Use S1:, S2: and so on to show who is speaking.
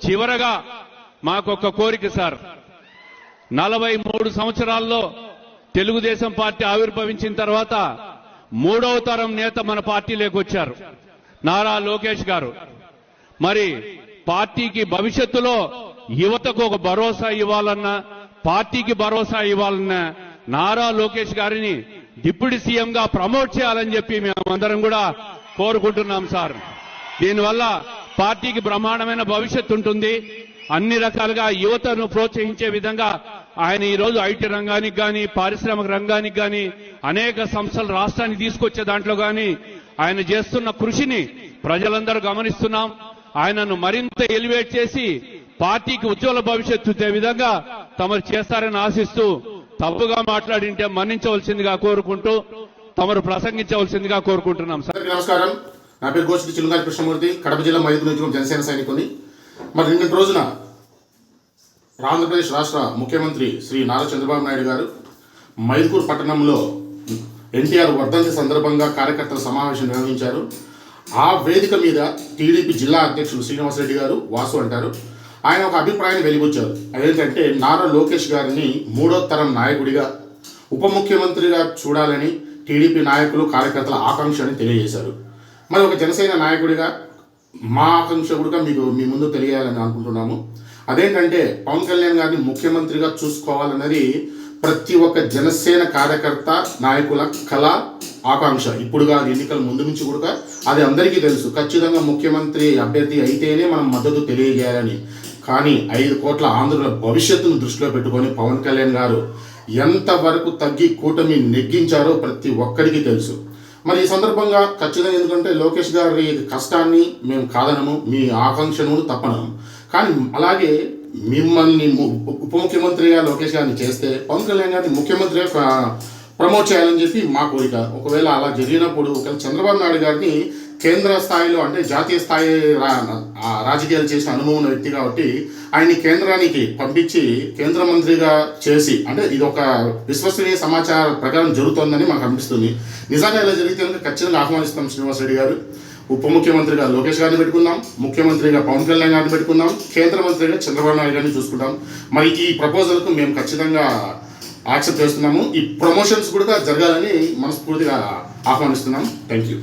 S1: చివరగా మాకొక్క కోరిక సార్, 43 సంవత్సరాల్లో తెలుగుదేశం పార్టీ ఆవిర్భవించిన తర్వాత 3వ తరం నేత మన పార్టీలోకి వచ్చారు, నారా లోకేష్ గారు. మరి పార్టీకి భవిష్యత్తులో యువతకు ఒక భరోసా ఇవ్వాలన్నా, పార్టీకి భరోసా ఇవ్వాలన్నా నారా లోకేష్ గారిని డిప్యూటీ సీఎంగా ప్రమోట్ చేయాలని చెప్పి మేమందరం కూడా కోరుకుంటున్నాం సార్. దీనివల్ల పార్టీకి బ్రహ్మాండమైన భవిష్యత్తు ఉంటుంది. అన్ని రకాలుగా యువతను ప్రోత్సహించే విధంగా ఆయన ఈరోజు ఐటీ రంగానికి కానీ, పారిశ్రామిక రంగానికి కానీ, అనేక సంస్థలు రాష్ట్రానికి తీసుకొచ్చే దాంట్లో కానీ ఆయన చేస్తున్న కృషిని ప్రజలందరూ గమనిస్తున్నాం. ఆయనను మరింత ఎలివేట్ చేసి పార్టీకి ఉజ్వల భవిష్యత్తు ఇచ్చే విధంగా తమరు చేస్తారని ఆశిస్తూ, తప్పుగా మాట్లాడింటే మన్నించవలసిందిగా కోరుకుంటూ తమరు ప్రసంగించవలసిందిగా కోరుకుంటున్నాం సార్.
S2: నమస్కారం, నా పేరు గోష్ఠి చిలుగారి కృష్ణమూర్తి, కడప జిల్లా మైదుకూరు నుంచి జనసేన సైనికుని. మరి నిన్నటి రోజున ఆంధ్రప్రదేశ్ రాష్ట్ర ముఖ్యమంత్రి శ్రీ నారా చంద్రబాబు నాయుడు గారు మైదుకూరు పట్టణంలో ఎన్టీఆర్ వర్ధంతి సందర్భంగా కార్యకర్తల సమావేశం నిర్వహించారు. ఆ వేదిక మీద టీడీపీ జిల్లా అధ్యక్షులు శ్రీనివాసరెడ్డి గారు, వాసు అంటారు, ఆయన ఒక అభిప్రాయాన్ని వెలిబుచ్చారు. అదేంటంటే నారా లోకేష్ గారిని 3వ తరం నాయకుడిగా, ఉప ముఖ్యమంత్రిగా చూడాలని టీడీపీ నాయకులు, కార్యకర్తల ఆకాంక్ష అని తెలియజేశారు. మరి ఒక జనసేన నాయకుడిగా మా ఆకాంక్ష కూడా మీ ముందు తెలియాలని అనుకుంటున్నాము. అదేంటంటే పవన్ కళ్యాణ్ గారిని ముఖ్యమంత్రిగా చూసుకోవాలన్నది ప్రతి ఒక్క జనసేన కార్యకర్త, నాయకుల కళ, ఆకాంక్ష. ఇప్పుడు కాదు, ఎన్నికల ముందు నుంచి కూడా అది అందరికీ తెలుసు. ఖచ్చితంగా ముఖ్యమంత్రి అభ్యర్థి అయితేనే మనం మద్దతు తెలియజేయాలని. కానీ 5 కోట్ల ఆంధ్రుల భవిష్యత్తును దృష్టిలో పెట్టుకొని పవన్ కళ్యాణ్ గారు ఎంతవరకు తగ్గి కూటమి నెగ్గించారో ప్రతి ఒక్కరికి తెలుసు. మరి ఈ సందర్భంగా ఖచ్చితంగా, ఎందుకంటే లోకేష్ గారి కష్టాన్ని మేము కాదనము, మీ ఆకాంక్షను తప్పనము. కానీ అలాగే మిమ్మల్ని ఉప ముఖ్యమంత్రిగా లోకేష్ గారిని చేస్తే పవన్ కళ్యాణ్ గారిని ముఖ్యమంత్రిగా ప్రమోట్ చేయాలని చెప్పి మా కోరిక. ఒకవేళ అలా జరిగినప్పుడు ఒకవేళ చంద్రబాబు నాయుడు గారిని కేంద్ర స్థాయిలో, అంటే జాతీయ స్థాయి రాజకీయాలు చేసిన అనుభవం ఉన్న వ్యక్తి కాబట్టి ఆయన్ని కేంద్రానికి పంపించి కేంద్ర మంత్రిగా చేసి, అంటే ఇది ఒక విశ్వసనీయ సమాచార ప్రకారం జరుగుతోందని మాకు అనిపిస్తుంది. నిజంగా ఇలా జరిగితే ఖచ్చితంగా ఆహ్వానిస్తాం శ్రీనివాసరెడ్డి గారు. ఉప ముఖ్యమంత్రిగా లోకేష్ గారిని పెట్టుకుందాం, ముఖ్యమంత్రిగా పవన్ కళ్యాణ్ గారిని పెట్టుకుందాం, కేంద్ర మంత్రిగా చంద్రబాబు నాయుడు గారిని చూసుకుంటాం. మరి ఈ ప్రపోజల్కు మేము ఖచ్చితంగా యాక్సెప్ట్ చేస్తున్నాము. ఈ ప్రమోషన్స్ కూడా జరగాలని మనస్ఫూర్తిగా ఆహ్వానిస్తున్నాం. Thank you.